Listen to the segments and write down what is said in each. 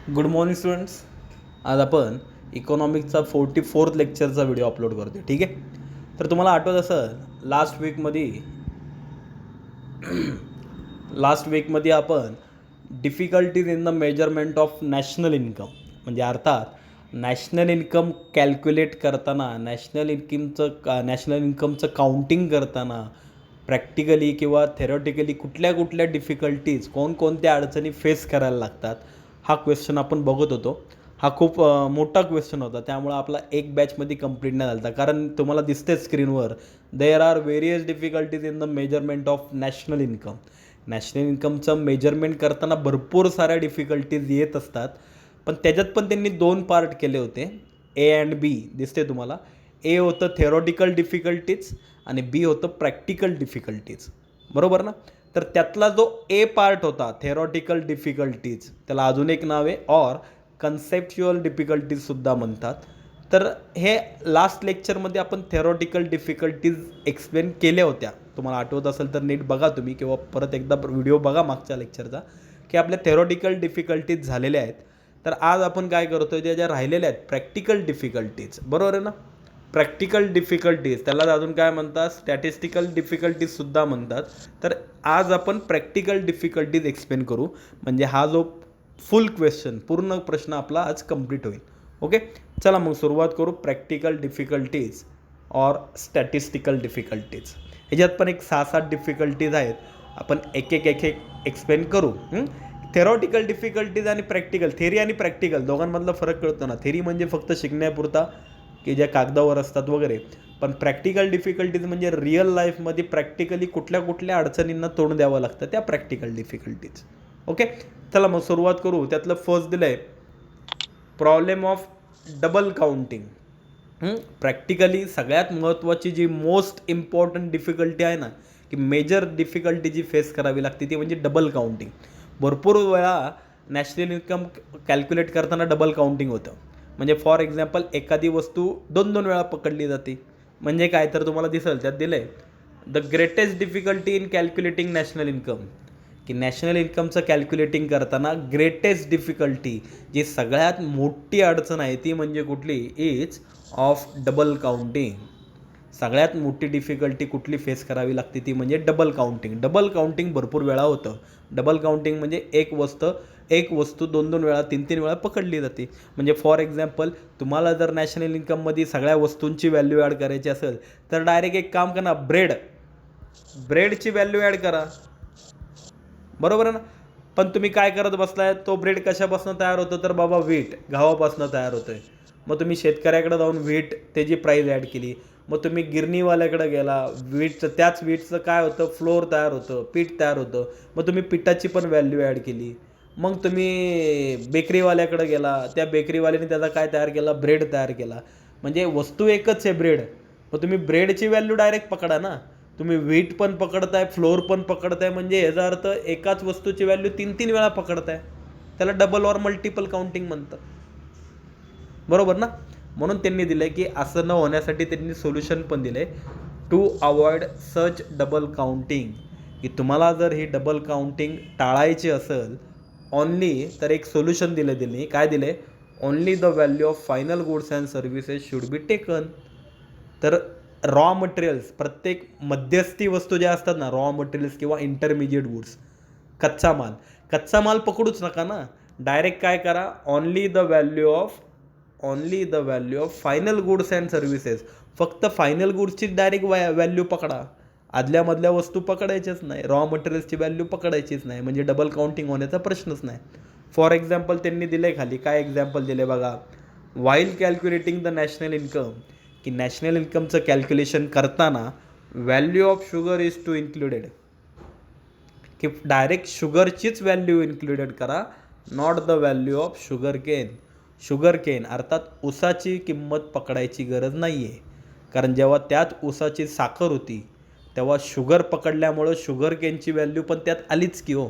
Good morning students. आज आपण इकॉनॉमिक्सचा 44th लेक्चरचा व्हिडिओ अपलोड करतो. ठीक आहे. तर तुम्हाला आठवत असं लास्ट वीकमध्ये आपण difficulties in the measurement of national income म्हणजे अर्थात नॅशनल इन्कम कॅल्क्युलेट करताना नॅशनल इन्कमचं काउंटिंग करताना प्रॅक्टिकली किंवा थेरॉटिकली कुठल्या डिफिकल्टीज कोणकोणत्या अडचणी फेस करायला लागतात हा क्वेश्चन आपण बघत होतो. हा खूप मोठा क्वेश्चन होता, त्यामुळं आपला एक बॅचमध्ये कंप्लीट नाही झाला. कारण तुम्हाला दिसते स्क्रीनवर there are various difficulties in the measurement of national income. National इन्कमचं मेजरमेंट करताना भरपूर साऱ्या डिफिकल्टीज येत असतात, पण त्याच्यात पण त्यांनी 2 पार्ट केले होते, ए अँड बी. दिसते तुम्हाला. ए होतं थेरॉटिकल डिफिकल्टीज आणि बी होतं प्रॅक्टिकल डिफिकल्टीज. बरोबर ना. तर त्यातला जो ए पार्ट होता थेरॉटिकल डिफिकल्टीज, त्याला अजून एक नाव आहे ऑर कन्सेप्च्युअल डिफिकल्टीजसुद्धा म्हणतात. तर हे लास्ट लेक्चरमध्ये आपण थेरॉटिकल डिफिकल्टीज एक्सप्लेन केल्या होत्या. तुम्हाला आठवत असेल तर नीट बघा तुम्ही, किंवा परत एकदा व्हिडिओ बघा मागच्या लेक्चरचा, की आपल्या थेरॉटिकल डिफिकल्टीज झालेल्या आहेत. तर आज आपण काय करतो आहे, ज्या राहिलेल्या आहेत प्रॅक्टिकल डिफिकल्टीज. बरोबर आहे ना. प्रॅक्टिकल डिफिकल्टीज त्याला अजून काय म्हणतात, स्टॅटिस्टिकल डिफिकल्टीजसुद्धा म्हणतात. तर आज आपण प्रॅक्टिकल डिफिकल्टीज एक्सप्लेन करू, म्हणजे हा जो फुल क्वेश्चन पूर्ण प्रश्न आपला आज कंप्लीट होईल. ओके. चला मग सुरुवात करू. Practical difficulties or statistical difficulties. ह्याच्यात पण एक 6-7 डिफिकल्टीज आहेत. आपण एक एक्सप्लेन करू. थेरॉटिकल डिफिकल्टीज आणि प्रॅक्टिकल, थेरी आणि प्रॅक्टिकल दोघांमधला फरक कळतो ना. थेरी म्हणजे फक्त शिकण्यापुरता की ज्या कागदावर असतात वगैरे, पण प्रॅक्टिकल डिफिकल्टीज म्हणजे रिअल लाईफमध्ये प्रॅक्टिकली कुठल्या अडचणींना तोंड द्यावं लागतं, त्या प्रॅक्टिकल डिफिकल्टीज. ओके. चला मग सुरुवात करू. त्यातलं फर्स्ट दिलं आहे problem of double counting. Practically सगळ्यात महत्त्वाची जी मोस्ट इम्पॉर्टंट डिफिकल्टी आहे ना, की मेजर डिफिकल्टी जी फेस करावी लागते ती म्हणजे डबल काउंटिंग. भरपूर वेळा नॅशनल इन्कम कॅल्क्युलेट करताना डबल काउंटिंग होतं. म्हणजे फॉर एक्झाम्पल एखादी वस्तू 2 वेळा पकडली जाते. म्हणजे काय, तर तुम्हाला दिसेल त्यात दिलं आहे the greatest difficulty in calculating national income, की नॅशनल इन्कमचं कॅल्क्युलेटिंग करताना ग्रेटेस्ट डिफिकल्टी जी सगळ्यात मोठी अडचण आहे ती म्हणजे कुठली, इज ऑफ डबल काउंटिंग. सगळ्यात मोठी डिफिकल्टी कुठली फेस करावी लागते ती म्हणजे डबल काउंटिंग. डबल काउंटिंग भरपूर वेळा होतं. डबल काउंटिंग म्हणजे एक वस्तू 2 वेळा 3 वेळा पकडली जाते. म्हणजे फॉर एक्झाम्पल तुम्हाला जर नॅशनल इन्कममध्ये सगळ्या वस्तूंची व्हॅल्यू ॲड करायची असेल तर डायरेक्ट एक काम करा, ब्रेडची व्हॅल्यू ॲड करा. बरोबर आहे ना. पण तुम्ही काय करत बसलाय, तो ब्रेड कशापासून तयार होतो, तर बाबा व्हीट, गव्हापासून तयार होतो आहे. मग तुम्ही शेतकऱ्याकडे जाऊन व्हीट त्याची प्राईस ॲड केली. मग तुम्ही गिरणीवाल्याकडे गेला, त्याच व्हीटचं काय होतं, फ्लोअर तयार होतं, पीठ तयार होतं. मग तुम्ही पिठाची पण व्हॅल्यू ॲड केली. मग तुम्ही बेकरीवाल्याकडे गेला, त्या बेकरीवाल्याने त्याचा काय तयार केला, ब्रेड तयार केला. म्हणजे वस्तू एकच आहे ब्रेड, मग तुम्ही ब्रेडची व्हॅल्यू डायरेक्ट पकडा ना. तुम्ही व्हीट पण पकडताय, फ्लोअर पण पकडताय, म्हणजे याचा अर्थ एकाच वस्तूची व्हॅल्यू 3 वेळा पकडताय. त्याला डबल ऑर मल्टिपल काउंटिंग म्हणतात. बरोबर ना. म्हणून त्यांनी दिलं आहे की असं न होण्यासाठी त्यांनी सोल्युशन पण दिलं आहे, to avoid such double counting. की तुम्हाला जर ही डबल काउंटिंग टाळायची असेल ऑनली, तर एक सोल्युशन दिलं त्यांनी. काय दिले, only the value of final goods and services should be taken. तर रॉ मटेरियल्स, प्रत्येक मध्यस्थी वस्तू ज्या असतात ना, रॉ मटेरियल्स किंवा इंटरमिजिएट गुड्स, कच्चा माल पकडूच नका ना. डायरेक्ट काय करा, only the value of final goods and services. फक्त फायनल गुड्सची डायरेक्ट व्हॅल्यू पकडा. आदल्यामधल्या वस्तू पकडायच्याच नाही, रॉ मटेरियल्सची व्हॅल्यू पकडायचीच नाही, म्हणजे डबल काउंटिंग होण्याचा प्रश्नच नाही. फॉर एक्झाम्पल त्यांनी दिले खाली, काय एक्झाम्पल दिले बघा. While calculating the national income, की नॅशनल इन्कमचं कॅल्क्युलेशन करताना value of sugar is to included, की डायरेक्ट शुगरचीच व्हॅल्यू इन्क्लुडेड करा, not the value of sugar cane अर्थात ऊसाची किंमत पकडायची गरज नाही आहे. कारण जेव्हा त्यात ऊसाची साखर होती तेव्हा शुगर पकडल्यामुळं शुगर केनची व्हॅल्यू पण त्यात आलीच की हो.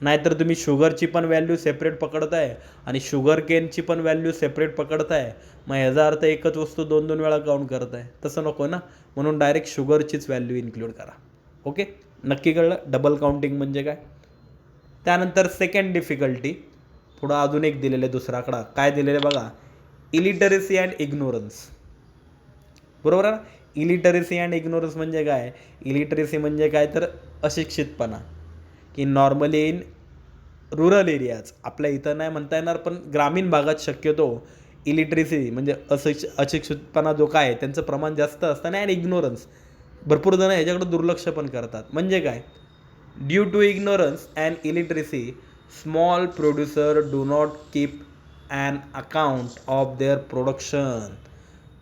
नाहीतर तुम्ही शुगरची पण व्हॅल्यू सेपरेट पकडताय आणि शुगर केनची पण व्हॅल्यू सेपरेट पकडताय, मग याचा अर्थ एकच वस्तू 2 वेळा काउंट करताय. तसं नको ना. म्हणून डायरेक्ट शुगरचीच व्हॅल्यू इन्क्लूड करा. ओके. नक्की कळलं डबल काउंटिंग म्हणजे काय. त्यानंतर सेकंड डिफिकल्टी, पुढं अजून एक दिलेलं आहे दुसरा आकडा. काय दिलेलं आहे बघा, इलिटरसी अँड इग्नोरन्स. बरोबर आहे ना. इलिटरसी अँड इग्नोरन्स म्हणजे काय, इलिटरसी म्हणजे काय तर अशिक्षितपणा, की नॉर्मली इन रुरल एरियाज, आपल्या इथं नाही म्हणता येणार पण ग्रामीण भागात शक्यतो इलिटरेसी म्हणजे अशिक्षितपणा जो काय त्यांचं प्रमाण जास्त असतं ना. अँड इग्नोरन्स, भरपूर जण ह्याच्याकडे दुर्लक्ष पण करतात. म्हणजे काय, due to ignorance and illiteracy small producer do not keep an account of their production.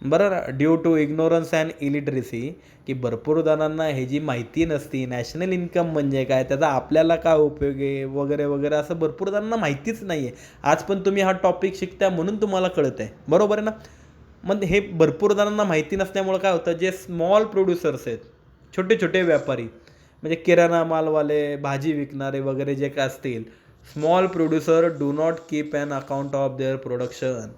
बरं, due to ignorance and illiteracy, की भरपूर जणांना हे जी माहिती नसती नॅशनल इन्कम म्हणजे काय, त्याचा आपल्याला काय उपयोग आहे वगैरे वगैरे, असं भरपूर जणांना माहितीच नाही आहे. आज पण तुम्ही हा टॉपिक शिकताय म्हणून तुम्हाला कळत आहे. बरोबर आहे ना. मग हे भरपूर जणांना माहिती नसल्यामुळं काय होतं, जे स्मॉल प्रोड्युसर्स आहेत, छोटे छोटे व्यापारी म्हणजे किराणा मालवाले, भाजी विकणारे वगैरे जे काय असतील, small producer do not keep an account of their production.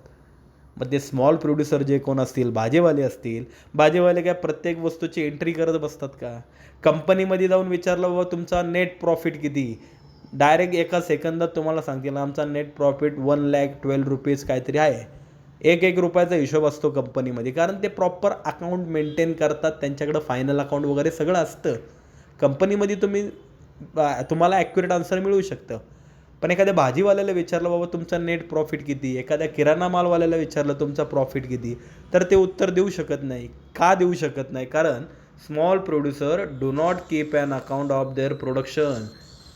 मग ते स्मॉल प्रोड्युसर जे कोण असतील, भाजीवाले असतील, भाजीवाले काय प्रत्येक वस्तूची एंट्री करत बसतात का? कंपनीमध्ये जाऊन विचारलं बाबा तुमचा नेट प्रॉफिट किती, डायरेक्ट एका सेकंदात तुम्हाला सांगतील आमचा नेट प्रॉफिट 1,12 रुपीज काहीतरी आहे. एक एक रुपयाचा हिशोब असतो कंपनीमध्ये, कारण ते प्रॉपर अकाउंट मेंटेन करतात, त्यांच्याकडं फायनल अकाउंट वगैरे सगळं असतं. कंपनीमध्ये तुम्हाला ॲक्युरेट आन्सर मिळू शकतं. पण एखाद्या भाजीवाल्याला विचारलं बाबा तुमचा नेट प्रॉफिट किती, एखाद्या किराणा मालवाल्याला विचारलं तुमचा प्रॉफिट किती, तर ते उत्तर देऊ शकत नाही. का देऊ शकत नाही? कारण small producer do not keep an account of their production.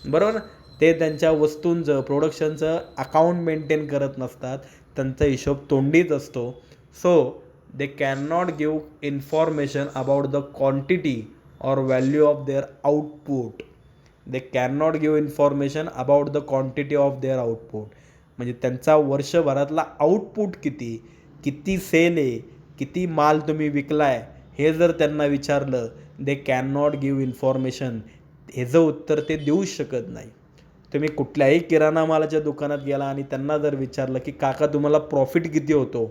बरोबर, ते त्यांच्या वस्तूंचं प्रोडक्शनचं अकाउंट मेंटेन करत नसतात, त्यांचा हिशोब तोंडीच असतो. So they can not give information about the quantity or value of their output. They can not give information about the quantity of their output. म्हणजे त्यांचा वर्षभरातला आउटपुट किती, किती सेल आहे, किती माल तुम्ही विकलाय, हे जर त्यांना विचारलं, they can not give information. ह्याचं उत्तर ते देऊ शकत नाही. तुम्ही कुठल्याही किराणा मालाच्या दुकानात गेला आणि त्यांना जर विचारलं की काका तुम्हाला प्रॉफिट किती होतो,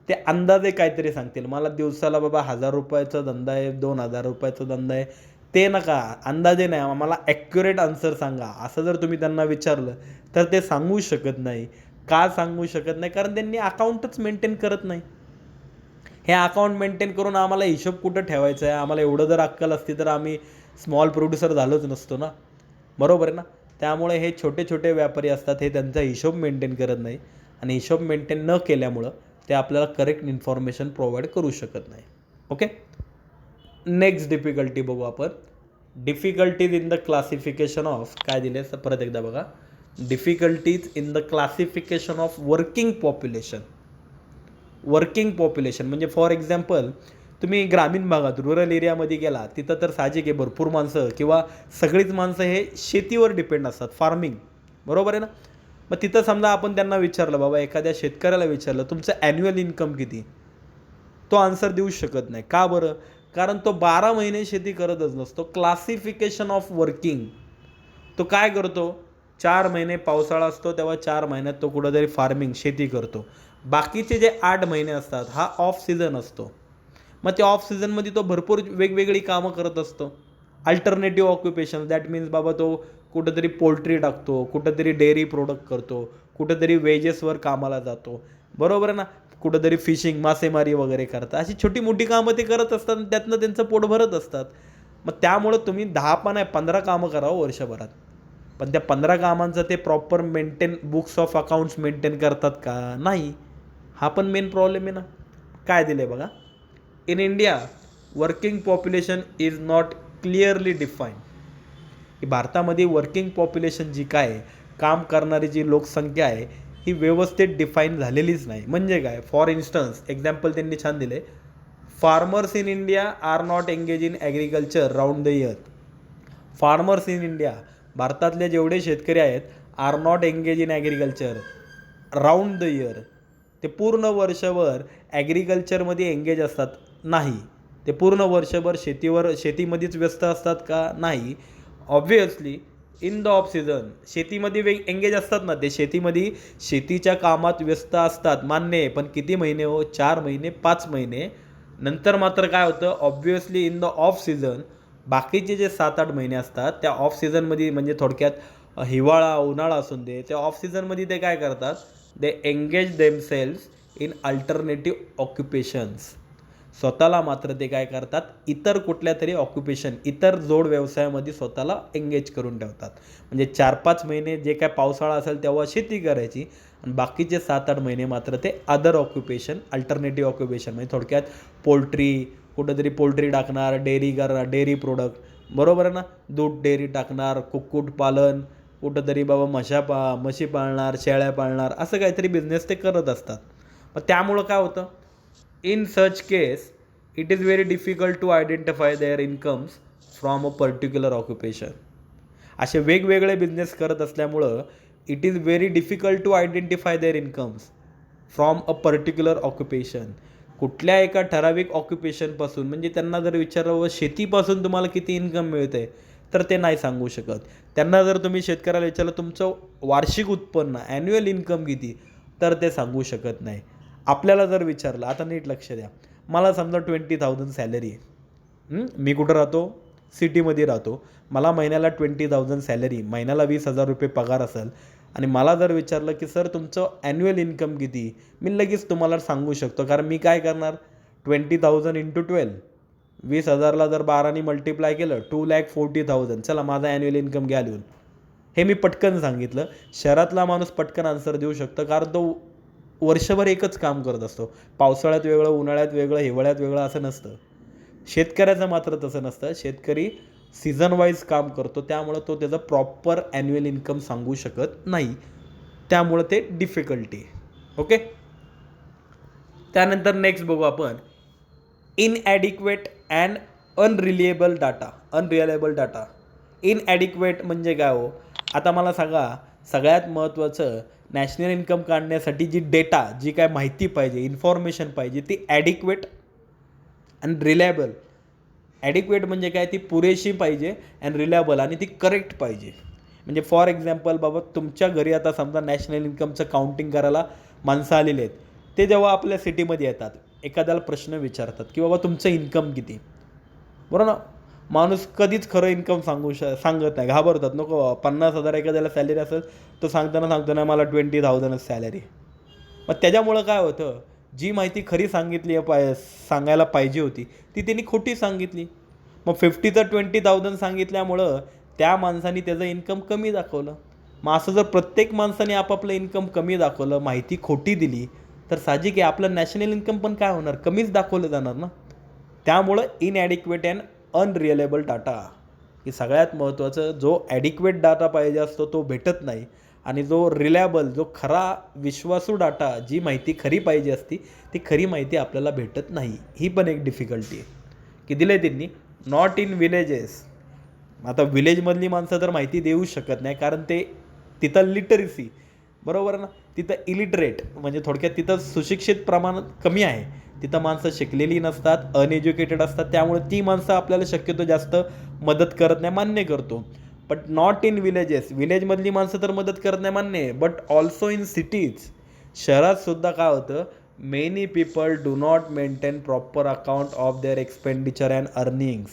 ते अंदाजे काहीतरी सांगतील. मला दिवसाला बाबा 1,000 रुपयाचा धंदा आहे, 2,000 रुपयाचा धंदा आहे. ते नका, अंदाजे नाही, आम्हाला ॲक्युरेट आन्सर सांगा, असं जर तुम्ही त्यांना विचारलं तर ते सांगू शकत नाही. का सांगू शकत नाही? कारण त्यांनी अकाउंटच मेंटेन करत नाही. हे अकाउंट मेंटेन करून आम्हाला हिशोब कुठं ठेवायचा आहे? आम्हाला एवढं जर अक्कल असती तर आम्ही स्मॉल प्रोड्युसर झालोच नसतो ना. बरोबर आहे ना. त्यामुळे हे छोटे छोटे व्यापारी असतात, हे त्यांचा हिशोब मेंटेन करत नाही आणि हिशोब मेंटेन न केल्यामुळं ते आपल्याला करेक्ट इन्फॉर्मेशन प्रोव्हाइड करू शकत नाही. ओके. नेक्स्ट डिफिकल्टी बघू आपण. Difficulties in the classification of, काय दिले परत एकदा बघा, difficulties in the classification of working population. Working population म्हणजे फॉर एक्झाम्पल तुम्ही ग्रामीण भागात रुरल एरियामध्ये गेला, तिथं तर साहजिक आहे भरपूर माणसं किंवा सगळीच माणसं हे शेतीवर डिपेंड असतात, फार्मिंग. बरोबर आहे ना. मग तिथं समजा आपण त्यांना विचारलं, बाबा एखाद्या शेतकऱ्याला विचारलं तुमचं ॲन्युअल इन्कम किती, तो आन्सर देऊ शकत नाही. का बरं? कारण तो 12 महिने शेती करतच नसतो. क्लासिफिकेशन ऑफ वर्किंग, तो काय करतो, 4 महिने पावसाळा असतो तेव्हा 4 महिन्यात तो कुठंतरी फार्मिंग शेती करतो. बाकीचे जे 8 महिने असतात हा ऑफ सीझन असतो. मग त्या ऑफ सीझनमध्ये तो भरपूर वेगवेगळी कामं करत असतो. अल्टरनेटिव्ह ऑक्युपेशन, दॅट मीन्स बाबा तो कुठंतरी पोल्ट्री टाकतो, कुठंतरी डेअरी प्रोडक्ट करतो, कुठंतरी वेजेसवर कामाला जातो. बरोबर आहे ना. कुठंतरी फिशिंग, मासेमारी वगैरे करतात. अशी छोटी मोठी कामं ते करत असतात आणि त्यातनं त्यांचं पोट भरत असतात. मग त्यामुळं तुम्ही 10 पण नाही 15 कामं करावं वर्षभरात, पण त्या 15 कामांचं ते proper maintain, books of accounts maintain करतात का? नाही. हा पण मेन प्रॉब्लेम आहे ना. काय दिलं आहे बघा, in India working population is not clearly define. की भारतामध्ये वर्किंग पॉप्युलेशन जी काय आहे, काम करणारी जी लोकसंख्या आहे, ही व्यवस्थित डिफाईन झालेलीच नाही. म्हणजे काय, फॉर इन्स्टन्स एक्झाम्पल त्यांनी छान दिले, farmers in India are not engage in agriculture round the year. Farmers in India, भारतातले जेवढे शेतकरी आहेत, are not engage in agriculture round the year. ते पूर्ण वर्षभर ॲग्रिकल्चरमध्ये एंगेज असतात? नाही. ते पूर्ण वर्षभर शेतीमध्येच व्यस्त असतात का? नाही. Obviously in the of season शेतीमध्ये एंगेज असतात ना, ते शेतीमध्ये शेतीच्या कामात व्यस्त असतात, मान्य आहे. पण किती महिने हो? 4 महिने, 5 महिने. नंतर मात्र काय होतं, obviously in the of season बाकीचे जे 7-8 महिने असतात त्या ऑफ सीझनमध्ये, म्हणजे थोडक्यात हिवाळा उन्हाळा असून दे, त्या ऑफ सीझनमध्ये ते काय करतात, दे एंगेज देमसेल्स इन अल्टरनेटिव्ह ऑक्युपेशन्स. स्वतःला मात्र ते काय करतात, इतर कुठल्या तरी ऑक्युपेशन, इतर जोड व्यवसायामध्ये स्वतःला एंगेज करून ठेवतात. म्हणजे 4-5 महिने जे काय पावसाळा असेल तेव्हा शेती करायची आणि बाकीचे 7-8 महिने मात्र ते अदर ऑक्युपेशन, अल्टरनेटिव्ह ऑक्युपेशन, म्हणजे थोडक्यात पोल्ट्री, कुठंतरी पोल्ट्री टाकणार, डेअरी करणार, डेअरी प्रोडक्ट, बरोबर आहे ना, दूध डेअरी टाकणार, कुक्कुटपालन, कुठंतरी बाबा म्हशी पाळणार, शेळ्या पाळणार, असं काहीतरी बिझनेस ते करत असतात. मग त्यामुळं काय होतं, in such case it is very difficult to identify their incomes from a particular occupation. असे वेगवेगळे बिझनेस करत असल्यामुळं it is very difficult to identify their incomes from a particular occupation. कुठल्या एका ठराविक ऑक्युपेशनपासून, म्हणजे त्यांना जर विचारावं शेतीपासून तुम्हाला किती इन्कम मिळते, तर ते नाही सांगू शकत. त्यांना जर तुम्ही शेतकऱ्याला विचारलं तुमचं वार्षिक उत्पन्न, ॲन्युअल इन्कम किती, तर ते सांगू शकत नाही. आपल्याला जर विचारलं, आता नीट लक्ष द्या, मला समजा 20,000 सॅलरी आहे, मी कुठं राहतो, सिटीमध्ये राहतो, मला महिन्याला 20,000 सॅलरी, महिन्याला 20,000 रुपये पगार असेल आणि मला जर विचारलं की सर तुमचं ॲन्युअल इन्कम किती, मी लगेच तुम्हाला सांगू शकतो. कारण मी काय करणार, 20,000 इंटू 12, 20,000ला जर 12ने मल्टिप्लाय केलं, 2,40,000, चला माझा ॲन्युअल इन्कम घ्या लिहून. हे मी पटकन सांगितलं. शहरातला माणूस पटकन आन्सर देऊ शकतो, कारण तो वर्षभर एकच काम करत असतो. पावसाळ्यात वेगळं, उन्हाळ्यात वेगळं, हिवाळ्यात वेगळं असं नसतं. शेतकऱ्याचं मात्र तसं नसतं. शेतकरी सीझन वाईज काम करतो, त्यामुळं तो त्याचं प्रॉपर ॲन्युअल इन्कम सांगू शकत नाही. त्यामुळं ते डिफिकल्टी आहे. ओके, त्यानंतर नेक्स्ट बघू आपण, inadequate and अनरिलिएबल data. Unreliable data, inadequate म्हणजे काय हो, आता मला सांगा, सगळ्यात महत्त्वाचं, नॅशनल इन्कम काढण्यासाठी जी डेटा, जी काय माहिती पाहिजे, इन्फॉर्मेशन पाहिजे, ती ॲडिक्वेट अँड रिलायबल. ॲडिक्वेट म्हणजे काय, ती पुरेशी पाहिजे, अँड रिलायबल, आणि ती करेक्ट पाहिजे. म्हणजे फॉर एक्झाम्पल बाबा, तुमच्या घरी आता समजा नॅशनल इन्कमचं काउंटिंग करायला माणसं आलेली आहेत. ते जेव्हा आपल्या सिटीमध्ये येतात, एखाद्याला प्रश्न विचारतात की बाबा तुमचं इन्कम किती, बरोबर ना, माणूस कधीच खरं इन्कम सांगत नाही, घाबरतात, नको 50,000 एखाद्याला सॅलरी असेल, तो सांगताना मला 20,000च सॅलरी. मग त्याच्यामुळं काय होतं, जी माहिती खरी सांगायला पाहिजे होती ती त्यांनी खोटी सांगितली. मग 50चं 20,000 सांगितल्यामुळं त्या माणसाने त्याचं इन्कम कमी दाखवलं. मग असं जर प्रत्येक माणसाने आपापलं इन्कम कमी दाखवलं, माहिती खोटी दिली, तर साहजिक आहे आपलं नॅशनल इन्कम पण काय होणार, कमीच दाखवलं जाणार ना. त्यामुळं इनॲडिक्वेट अँड अनरिअलेबल डाटा, की सगळ्यात महत्त्वाचं, जो ॲडिक्वेट डाटा पाहिजे असतो तो भेटत नाही, आणि जो रिलायबल, जो खरा विश्वासू डाटा, जी माहिती खरी पाहिजे असती, ती खरी माहिती आपल्याला भेटत नाही. ही पण एक डिफिकल्टी आहे. की दिले त्यांनी, नॉट इन विलेजेस. आता विलेजमधली माणसं तर माहिती देऊ शकत नाही, कारण ते तिथं लिटरसी, बरोबर ना, तिथं इलिटरेट, म्हणजे थोडक्यात तिथं सुशिक्षित प्रमाण कमी आहे. तिथं माणसं शिकलेली नसतात, अनएज्युकेटेड असतात, त्यामुळे ती माणसं आपल्याला शक्यतो जास्त मदत करत नाही, मान्य करतो. बट नॉट इन विलेजेस, विलेजमधली माणसं तर मदत करत नाही, मान्य आहे, बट ऑल्सो इन सिटीज. शहरातसुद्धा काय होतं, many people do not maintain proper account of their expenditure and earnings.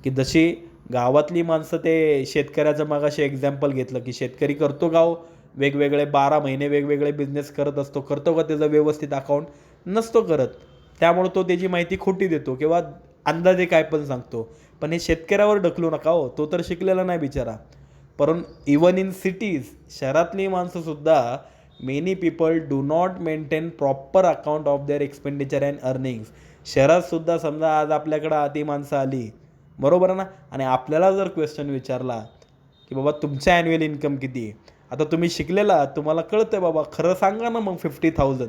की जशी गावातली माणसं, ते शेतकऱ्याचं मागाशी एक्झाम्पल घेतलं, की शेतकरी करतो गाव वेगवेगळे 12 महिने वेगवेगळे बिझनेस करत असतो, करतो का त्याचं व्यवस्थित अकाउंट, नसतो करत. त्यामुळे तो त्याची माहिती खोटी देतो किंवा अंदाजे काय पण सांगतो. पण हे शेतकऱ्यावर ढकलू नका हो, तो तर शिकलेला नाही बिचारा. परंतु इवन इन सिटीज, शहरातली माणसंसुद्धा, many people do not maintain proper account of their expenditure and earnings. शहरातसुद्धा समजा आज आपल्याकडं आधी माणसं आली, बरोबर ना, आणि आपल्याला जर क्वेश्चन विचारला की बाबा तुमचं ॲन्युअल इन्कम किती आहे, आता तुम्ही शिकलेला, तुम्हाला कळतं बाबा, खरं सांगा ना मग 50,000.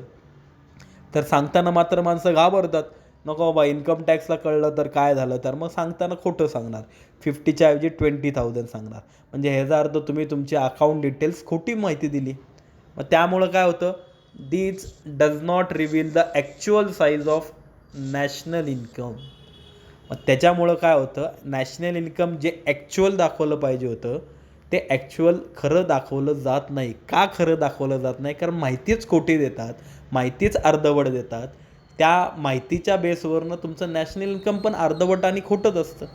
तर सांगताना मात्र माणसं घाबरतात, नको बाबा इन्कम टॅक्सला कळलं तर काय झालं, तर मग सांगताना खोटं सांगणार, 50च्या ऐवजी 20,000 सांगणार. म्हणजे ह्याचा अर्थ तुम्ही तुमची अकाउंट डिटेल्स खोटी माहिती दिली. मग त्यामुळं काय होतं, this does not reveal the actual size of national income. मग त्याच्यामुळं काय होतं, नॅशनल इन्कम जे ॲक्च्युअल दाखवलं पाहिजे होतं, ते ॲक्च्युअल खरं दाखवलं जात नाही. का खरं दाखवलं जात नाही, कारण माहितीच खोटी देतात, माहितीच अर्धवट देतात. त्या माहितीच्या बेसवरनं तुमचं नॅशनल इन्कम पण अर्धवट आणि खोटंच असतं.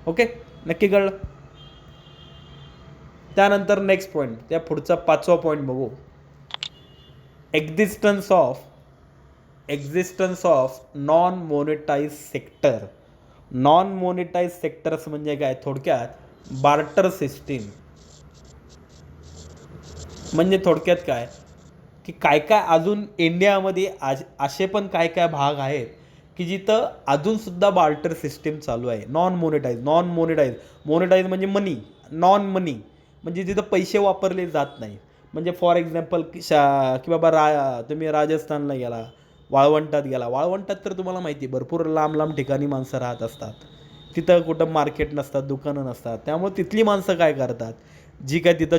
ओके, नक्की कळलं. त्यानंतर नेक्स्ट पॉईंट, त्या पुढचा 5वा पॉईंट बघू. Existence of non monetise sector. Non monetise sectors म्हणजे काय, थोडक्यात बार्टर सिस्टीम. म्हणजे थोडक्यात काय की काय काय अजून इंडियामध्ये असे पण काय काय भाग आहेत की जिथं अजूनसुद्धा बार्टर सिस्टीम चालू आहे. मोनेटाईज म्हणजे मनी, नॉन मनी म्हणजे जिथं पैसे वापरले जात नाही. म्हणजे फॉर एक्झाम्पल की बाबा तुम्ही राजस्थानला गेला, वाळवंटात गेला. वाळवंटात तर तुम्हाला माहिती आहे भरपूर लांब लांब ठिकाणी माणसं राहत असतात. तिथं कुठं मार्केट नसतात, दुकानं नसतात. त्यामुळे तिथली माणसं काय करतात, जी काय तिथं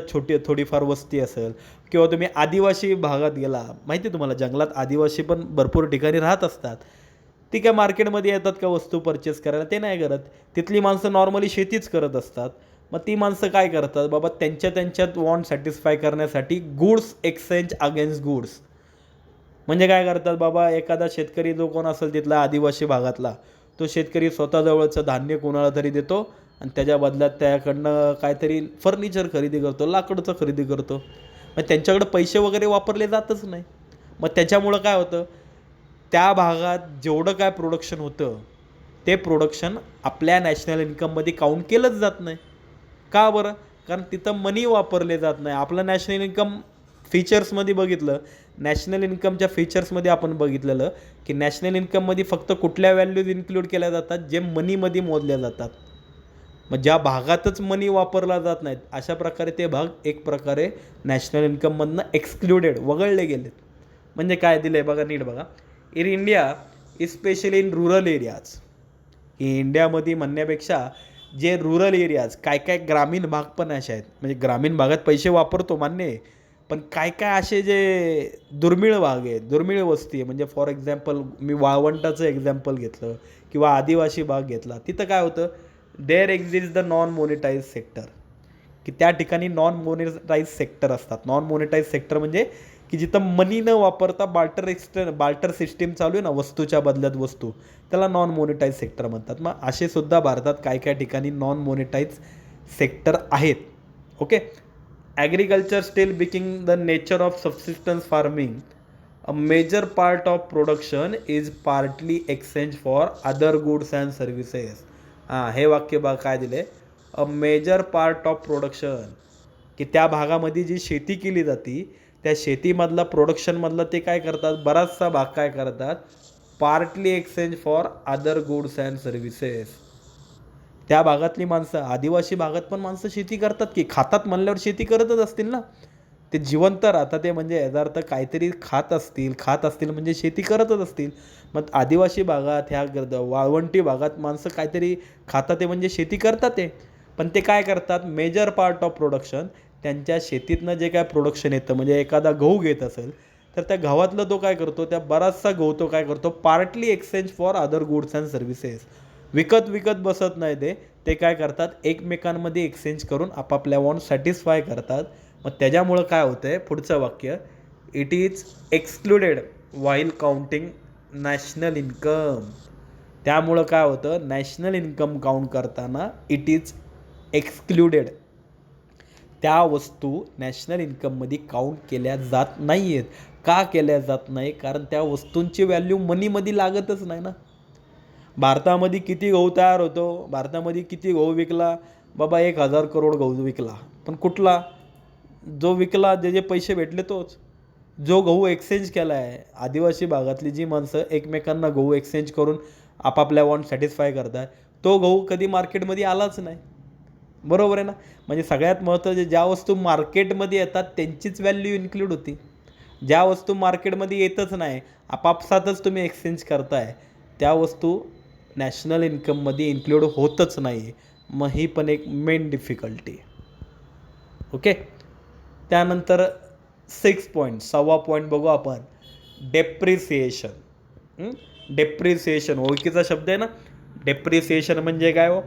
थोडीफार वस्ती असेल, किंवा तुम्ही आदिवासी भागात गेला, माहिती आहे तुम्हाला जंगलात आदिवासी पण भरपूर ठिकाणी राहत असतात. ती काय मार्केटमध्ये येतात का वस्तू परचेस करायला, ते नाही करत. तिथली माणसं नॉर्मली शेतीच करत असतात. मग ती माणसं काय करतात बाबा, त्यांच्यात वॉन्ट सॅटिस्फाय करण्यासाठी गुड्स एक्सचेंज अगेन्स्ट गुड्स. म्हणजे काय करतात बाबा, एखादा शेतकरी जो कोण असेल तिथला आदिवासी भागातला, तो शेतकरी स्वतःजवळचं धान्य कोणाला तरी देतो आणि त्याच्या बदल्यात त्याकडनं काहीतरी फर्निचर खरेदी करतो, लाकडचं खरेदी करतो. मग त्यांच्याकडे पैसे वगैरे वापरले जातच नाही. मग त्याच्यामुळं काय होतं, त्या भागात जेवढं काय प्रोडक्शन होतं ते प्रोडक्शन आपल्या नॅशनल इन्कममध्ये काउंट केलंच जात नाही. का बरं? कारण तिथं मनी वापरले जात नाही. आपलं नॅशनल इन्कम फीचर्समध्ये बघितलं, नॅशनल इन्कमच्या फीचर्समध्ये आपण बघितलेलं की नॅशनल इन्कममध्ये फक्त कुठल्या व्हॅल्यूज इन्क्लूड केल्या जातात, जे मनीमध्ये मोजल्या जातात. मग ज्या भागातच मनी वापरला जात नाहीत, अशा प्रकारे ते भाग एक प्रकारे नॅशनल इन्कममधनं एक्सक्लुडेड, वगळले गेलेत. म्हणजे काय दिलं आहे बघा, नीट बघा. In India especially in rural areas. ही इंडियामध्ये म्हणण्यापेक्षा जे रुरल एरियाज, काय काय ग्रामीण भाग पण असे आहेत. म्हणजे ग्रामीण भागात पैसे वापरतो मान्य आहे, पण काय काय असे जे दुर्मिळ भाग आहे, दुर्मिळ वस्ती आहे. म्हणजे फॉर एक्झाम्पल मी वाळवंटाचं एक्झाम्पल घेतलं किंवा आदिवासी भाग घेतला, तिथं काय होतं, there exist the non monetise sector. की त्या ठिकाणी नॉन मोनेटाईज सेक्टर असतात. नॉन मोनेटाईज सेक्टर म्हणजे की जिथं मनी न वापरता बार्टर सिस्टीम चालू आहे ना, वस्तूच्या बदल्यात वस्तू, त्याला नॉन मोनेटाईज सेक्टर म्हणतात. मग असे सुद्धा भारतात काय काय ठिकाणी नॉन मोनेटाईज सेक्टर आहेत. Okay. Agriculture still bearing the nature of subsistence farming. A major part of production is partly exchange for other goods and services. हे वाक्य बघा काय दिले, a major part of production, की त्या भागामध्ये जी शेती केली जाते त्या शेतीमधला प्रोडक्शनमधलं ते काय करतात, बराचसा भाग काय करतात, partly exchange for other goods and services. त्या भागातली माणसं, आदिवासी भागात पण माणसं शेती करतात की, खातात म्हणल्यावर शेती करतच असतील ना, ते जिवंत राहतात. ते म्हणजे याचा अर्थ काहीतरी खात असतील म्हणजे शेती करतच असतील. मग आदिवासी भागात, ह्या वाळवंटी भागात माणसं काहीतरी खातात ते म्हणजे शेती करतात ते. पण ते काय करतात, मेजर पार्ट ऑफ प्रोडक्शन, त्यांच्या शेतीतनं जे काय प्रोडक्शन येतं, म्हणजे एखादा गहू घेत असेल तर त्या गव्हातलं तो काय करतो, त्या बराचसा गहू तो काय करतो, partly exchange for other goods and services. विकत बसत नाही ते काय करतात, एकमेकांमध्ये एक्सचेंज करून आपापल्या वॉन्ट सॅटिस्फाय करतात. मग त्याच्यामुळं काय होतं आहे, पुढचं वाक्य, it is excluded while counting national income. त्यामुळं काय होतं, नॅशनल इन्कम काउंट करताना इट इज एक्सक्लुडेड, त्या वस्तू नॅशनल इन्कममध्ये काउंट केल्या जात नाही आहेत. का केल्या जात नाही? कारण त्या वस्तूंची व्हॅल्यू मनीमध्ये लागतच नाही ना. भारतामध्ये किती गहू तयार होतो, भारतामध्ये किती गहू विकला बाबा, 1,000 करोड गहू विकला. पण कुठला, जो विकला, जे जे पैसे भेटले तोच. जो गहू एक्सचेंज केला आहे, आदिवासी भागातली जी माणसं एकमेकांना गहू एक्सचेंज करून आपापल्या वॉन्ट सॅटिस्फाय करतात, तो गहू कधी मार्केटमध्ये आलाच नाही. बरोबर आहे ना. म्हणजे सगळ्यात महत्त्वाचे, ज्या वस्तू मार्केटमध्ये येतात त्यांचीच व्हॅल्यू इन्क्लूड होती. ज्या वस्तू मार्केटमध्ये येतच नाही, आपापसातच तुम्ही एक्सचेंज करताय, त्या वस्तू नॅशनल इन्कममध्ये इन्क्लूड होतच नाही. मग ही पण एक मेन डिफिकल्टी. ओके. त्यानंतर 6 पॉईंट, 6वा पॉईंट बघू आपण, डेप्रिसिएशन. डेप्रिसिएशन ओळखीचा शब्द आहे ना. डेप्रिसिएशन म्हणजे काय हो,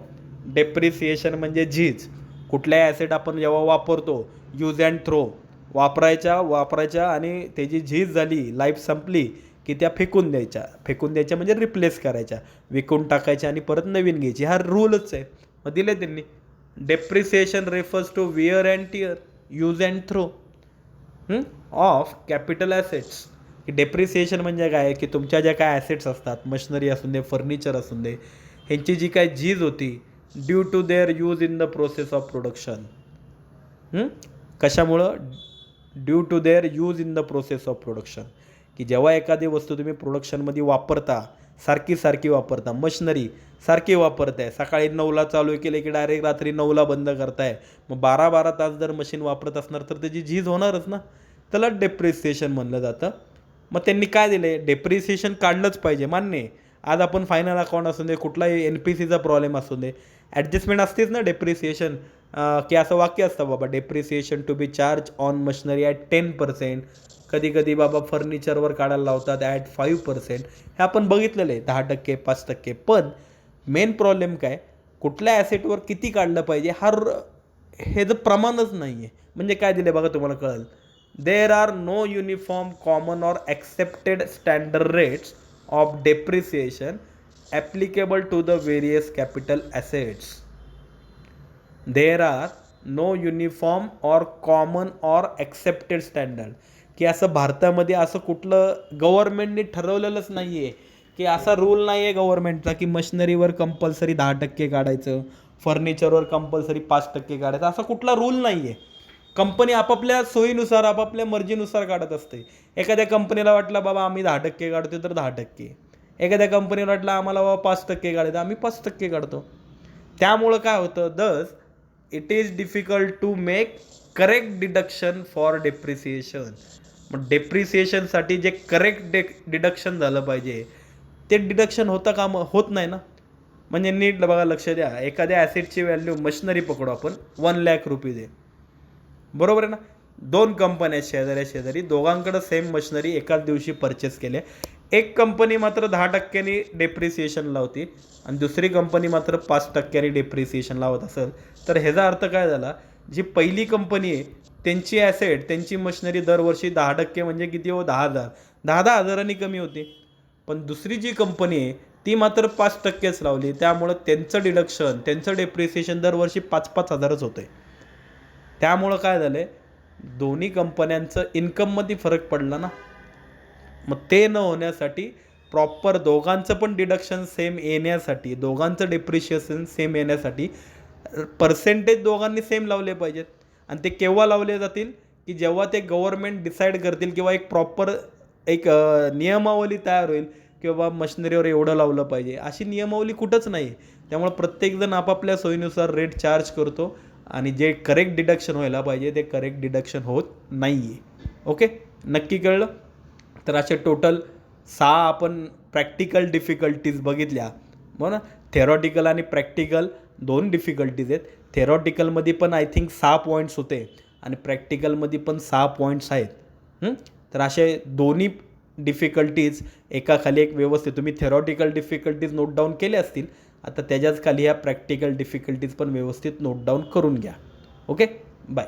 डेप्रिसिएशन म्हणजे झीज. कुठल्याही ॲसेट आपण जेव्हा वापरतो, यूज अँड थ्रो, वापरायच्या आणि त्याची झीज झाली, लाईफ संपली की त्या फेकून द्यायच्या म्हणजे रिप्लेस करायच्या, विकून टाकायच्या आणि परत नवीन घ्यायची. हा रूलच आहे. मग दिले त्यांनी. Depreciation refers to wear and tear, use and throw of capital assets. Depreciation म्हणजे काय की तुमच्या ज्या काय ॲसेट्स असतात, मशिनरी असून दे, फर्निचर असून दे, ह्यांची जी काय झीज होती due to their use in the process of production. कशामुळं? Due to their use in the process of production. की जेव्हा एखादी वस्तू तुम्ही प्रोडक्शनमध्ये वापरता, सारखी वापरता, मशिनरी सारखी वापरताय, सकाळी 9ला चालू केले की डायरेक्ट रात्री 9ला बंद करताय, मग 12 तास जर मशीन वापरत असणार तर त्याची झीज होणारच ना. त्याला डेप्रिसिएशन म्हणलं जातं. मग त्यांनी काय दिले? डेप्रिसिएशन काढलंच पाहिजे, मान्य आहे. आज आपण फायनल अकाउंट असू दे, कुठलाही NPCचा प्रॉब्लेम असू दे, ॲडजस्टमेंट असतेच ना डेप्रिसिएशन. की असं वाक्य असतं बाबा, depreciation to be charge on machinery at 10%. कधी कधी बाबा फर्निचरवर काढायला लावतात ॲट 5%. हे आपण बघितलेलं आहे, 10%, 5%. पण मेन प्रॉब्लेम काय, कुठल्या ॲसेटवर किती काढलं पाहिजे हे जर प्रमाणच नाही आहे. म्हणजे काय दिले बघा, तुम्हाला कळेल. There are no uniform common or accepted standard rates of depreciation applicable to the various capital assets. There are no uniform or common or accepted standard. की असं भारतामध्ये असं कुठलं गव्हर्नमेंटने ठरवलेलंच नाही आहे, की असा रूल नाही आहे गव्हर्नमेंटचा की मशिनरीवर कंपल्सरी 10% काढायचं, फर्निचरवर कंपल्सरी 5% काढायचं. असा कुठला रूल नाही आहे. कंपनी आपापल्या सोयीनुसार, आपापल्या मर्जीनुसार काढत असते. एखाद्या कंपनीला वाटलं बाबा आम्ही 10% काढतो तर 10%. एखाद्या कंपनीला वाटलं आम्हाला बाबा 5% काढायचं, आम्ही 5% काढतो. त्यामुळं काय होतं, thus it is difficult to make correct deduction for depreciation. मग डेप्रिसिएशनसाठी जे करेक्ट डिडक्शन झालं पाहिजे ते डिडक्शन होत नाही ना. म्हणजे नीट बघा, लक्ष द्या. एखाद्या ॲसेटची व्हॅल्यू, मशिनरी पकडू आपण, 1,00,000 आहे, बरोबर आहे ना. 2 कंपन्या शेजारी, दोघांकडं सेम मशिनरी एकाच दिवशी परचेस केल्या. एक कंपनी मात्र 10%नी डेप्रिसिएशन लावते आणि दुसरी कंपनी मात्र 5%नी डेप्रिसिएशन लावत असेल, तर ह्याचा अर्थ काय झाला, जी पहिली कंपनी आहे त्यांची ॲसेट, त्यांची मशिनरी दरवर्षी 10% म्हणजे किती हो, 10,000, 10,000 कमी होते. पण दुसरी जी कंपनी आहे ती मात्र 5%च लावली. त्यामुळं त्यांचं डिडक्शन, त्यांचं डेप्रिसिएशन दरवर्षी 5,000 होतं आहे. त्यामुळं काय झालं आहे, दोन्ही कंपन्यांचं इन्कममध्ये फरक पडला ना. मग ते न होण्यासाठी प्रॉपर दोघांचं पण डिडक्शन सेम येण्यासाठी, दोघांचं डेप्रिशिएशन सेम येण्यासाठी पर्सेंटेज दोघांनी सेम लावले पाहिजेत. आणि ते केव्हा लावले जातील, की जेव्हा ते गव्हर्नमेंट डिसाईड करतील किंवा एक प्रॉपर नियमावली तयार होईल की बाबा मशिनरीवर एवढं लावलं पाहिजे. अशी नियमावली कुठंच नाही. त्यामुळे प्रत्येकजण आपापल्या सोयीनुसार रेट चार्ज करतो आणि जे करेक्ट डिडक्शन व्हायला पाहिजे ते करेक्ट डिडक्शन होत नाही आहे. ओके, नक्की कळलं. तर असे टोटल 6 आपण प्रॅक्टिकल डिफिकल्टीज बघितल्या. हो ना. थेरॉटिकल आणि प्रॅक्टिकल 2 डिफिकल्टीज आहेत. थेरॉटिकलमध्ये पण आय थिंक 6 पॉईंट्स होते आणि प्रॅक्टिकलमध्ये पण 6 पॉईंट्स आहेत. तर असे दोन्ही डिफिकल्टीज एकाखाली एक व्यवस्थित तुम्ही थेरॉटिकल डिफिकल्टीज नोट डाऊन केले असतील. आता त्याच्याच खाली ह्या प्रॅक्टिकल डिफिकल्टीज पण व्यवस्थित नोट डाऊन करून घ्या. Okay, bye.